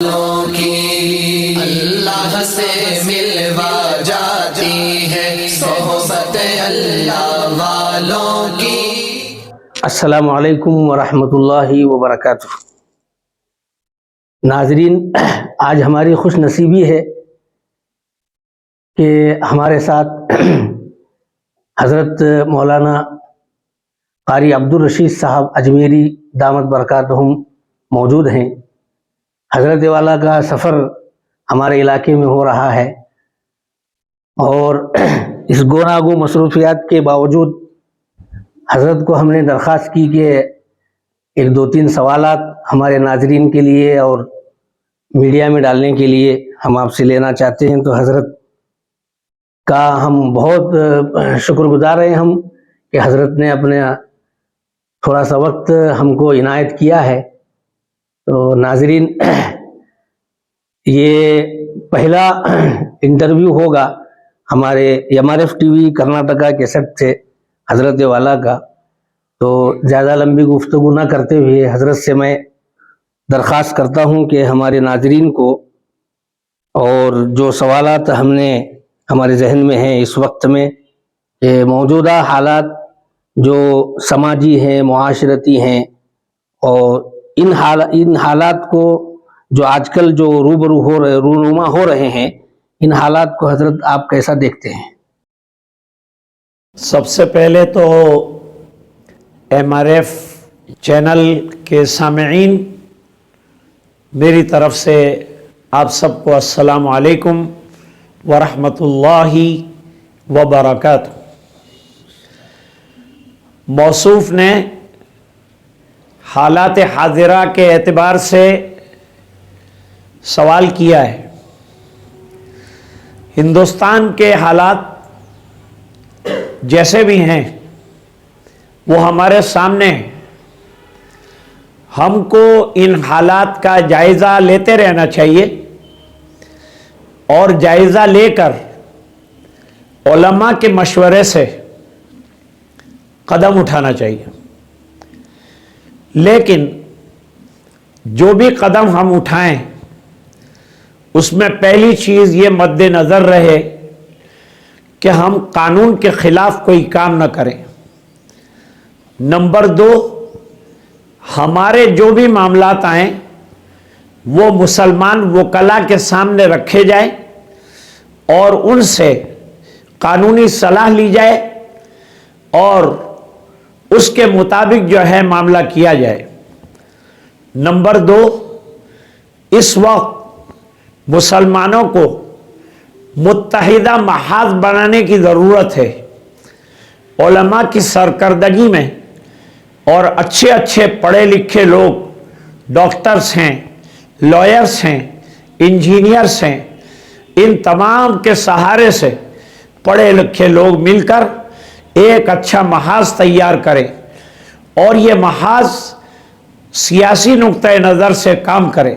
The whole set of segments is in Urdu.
کی اللہ سے ملوا جاتی ہے صحبت اللہ والوں کی۔ السلام علیکم ورحمۃ اللہ وبرکاتہ۔ ناظرین، آج ہماری خوش نصیبی ہے کہ ہمارے ساتھ حضرت مولانا قاری عبدالرشید صاحب اجمیری دامت برکاتہم موجود ہیں۔ حضرت والا کا سفر ہمارے علاقے میں ہو رہا ہے اور اس گوناگو مصروفیات کے باوجود حضرت کو ہم نے درخواست کی کہ ایک دو تین سوالات ہمارے ناظرین کے لیے اور میڈیا میں ڈالنے کے لیے ہم آپ سے لینا چاہتے ہیں۔ تو حضرت کا ہم بہت شکر گزار ہیں کہ حضرت نے اپنے تھوڑا سا وقت ہم کو عنایت کیا ہے۔ تو ناظرین، یہ پہلا انٹرویو ہوگا ہمارے MRF TV کرناٹکا کے سیٹ سے حضرت والا کا۔ تو زیادہ لمبی گفتگو نہ کرتے ہوئے حضرت سے میں درخواست کرتا ہوں کہ ہمارے ناظرین کو اور جو سوالات ہم نے ہمارے ذہن میں ہیں اس وقت میں، کہ موجودہ حالات جو سماجی ہیں، معاشرتی ہیں، اور ان حالات کو جو آج کل جو رونما ہو رہے ہیں، ان حالات کو حضرت آپ کیسا دیکھتے ہیں؟ سب سے پہلے تو MRF چینل کے سامعین، میری طرف سے آپ سب کو السلام علیکم ورحمۃ اللہ وبرکاتہ۔ موصوف نے حالات حاضرہ کے اعتبار سے سوال کیا ہے۔ ہندوستان کے حالات جیسے بھی ہیں وہ ہمارے سامنے ہیں۔ ہم کو ان حالات کا جائزہ لیتے رہنا چاہیے اور جائزہ لے کر علماء کے مشورے سے قدم اٹھانا چاہیے۔ لیکن جو بھی قدم ہم اٹھائیں اس میں پہلی چیز یہ مد نظر رہے کہ ہم قانون کے خلاف کوئی کام نہ کریں۔ نمبر 2، ہمارے جو بھی معاملات آئیں وہ مسلمان وکلاء کے سامنے رکھے جائیں اور ان سے قانونی صلاح لی جائے اور اس کے مطابق جو ہے معاملہ کیا جائے۔ نمبر 2، اس وقت مسلمانوں کو متحدہ محاذ بنانے کی ضرورت ہے۔ علماء کی سرکردگی میں اور اچھے اچھے پڑھے لکھے لوگ، ڈاکٹرز ہیں، لائرز ہیں، انجینئرز ہیں، ان تمام کے سہارے سے پڑھے لکھے لوگ مل کر ایک اچھا محاذ تیار کریں اور یہ محاذ سیاسی نقطۂ نظر سے کام کرے۔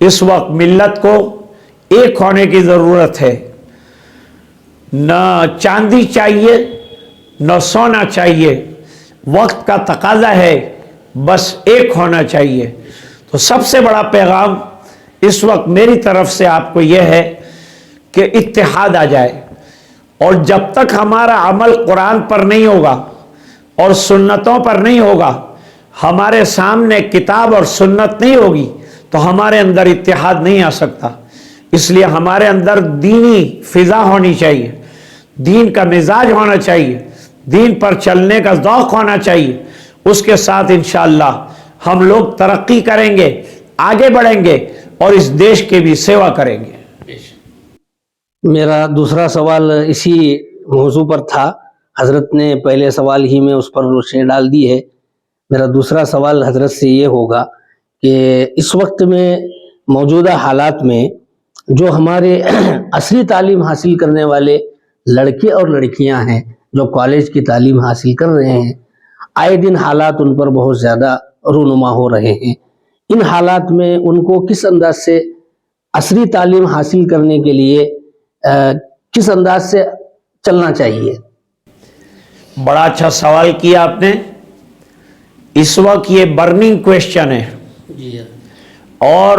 اس وقت ملت کو ایک ہونے کی ضرورت ہے۔ نہ چاندی چاہیے نہ سونا چاہیے، وقت کا تقاضا ہے، بس ایک ہونا چاہیے۔ تو سب سے بڑا پیغام اس وقت میری طرف سے آپ کو یہ ہے کہ اتحاد آ جائے، اور جب تک ہمارا عمل قرآن پر نہیں ہوگا اور سنتوں پر نہیں ہوگا، ہمارے سامنے کتاب اور سنت نہیں ہوگی، تو ہمارے اندر اتحاد نہیں آ سکتا۔ اس لیے ہمارے اندر دینی فضا ہونی چاہیے، دین کا مزاج ہونا چاہیے، دین پر چلنے کا ذوق ہونا چاہیے۔ اس کے ساتھ انشاءاللہ ہم لوگ ترقی کریں گے، آگے بڑھیں گے اور اس دیش کے بھی سیوا کریں گے۔ میرا دوسرا سوال اسی موضوع پر تھا۔ حضرت نے پہلے سوال ہی میں اس پر روشنی ڈال دی ہے۔ میرا دوسرا سوال حضرت سے یہ ہوگا کہ اس وقت میں موجودہ حالات میں جو ہمارے عصری تعلیم حاصل کرنے والے لڑکے اور لڑکیاں ہیں، جو کالج کی تعلیم حاصل کر رہے ہیں، آئے دن حالات ان پر بہت زیادہ رونما ہو رہے ہیں۔ ان حالات میں ان کو کس انداز سے عصری تعلیم حاصل کرنے کے لیے کس انداز سے چلنا چاہیے؟ بڑا اچھا سوال کیا آپ نے۔ اس وقت یہ برننگ کویشچن ہے اور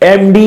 MD,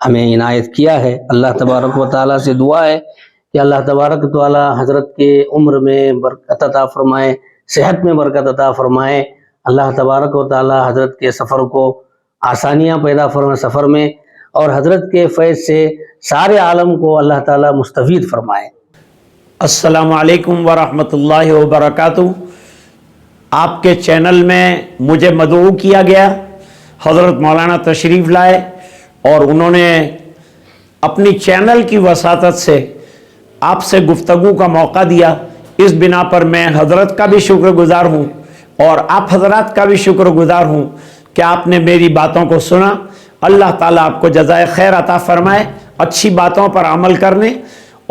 ہمیں عنایت کیا ہے۔ اللہ تبارک و تعالیٰ سے دعا ہے کہ اللہ تبارک و تعالیٰ حضرت کے عمر میں برکت عطا فرمائے، صحت میں برکت عطا فرمائے۔ اللہ تبارک و تعالیٰ حضرت کے سفر کو آسانیاں پیدا فرمائے سفر میں، اور حضرت کے فیض سے سارے عالم کو اللہ تعالیٰ مستفید فرمائے۔ السلام علیکم ورحمۃ اللہ وبرکاتہ۔ آپ کے چینل میں مجھے مدعو کیا گیا، حضرت مولانا تشریف لائے اور انہوں نے اپنی چینل کی وساطت سے آپ سے گفتگو کا موقع دیا۔ اس بنا پر میں حضرت کا بھی شکر گزار ہوں اور آپ حضرات کا بھی شکر گزار ہوں کہ آپ نے میری باتوں کو سنا۔ اللہ تعالیٰ آپ کو جزائے خیر عطا فرمائے، اچھی باتوں پر عمل کرنے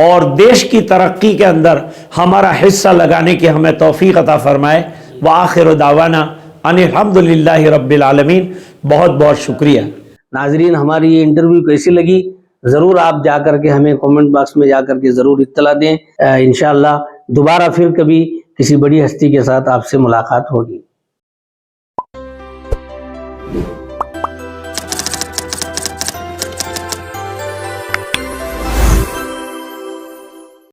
اور دیش کی ترقی کے اندر ہمارا حصہ لگانے کی ہمیں توفیق عطا فرمائے۔ وآخر دعوانا ان الحمد للہ رب العالمین۔ بہت بہت شکریہ۔ ناظرین، ہماری یہ انٹرویو کیسی لگی ضرور آپ جا کر کے ہمیں کومنٹ باکس میں جا کر کے ضرور اطلاع دیں۔ انشاءاللہ دوبارہ پھر کبھی کسی بڑی ہستی کے ساتھ آپ سے ملاقات ہوگی۔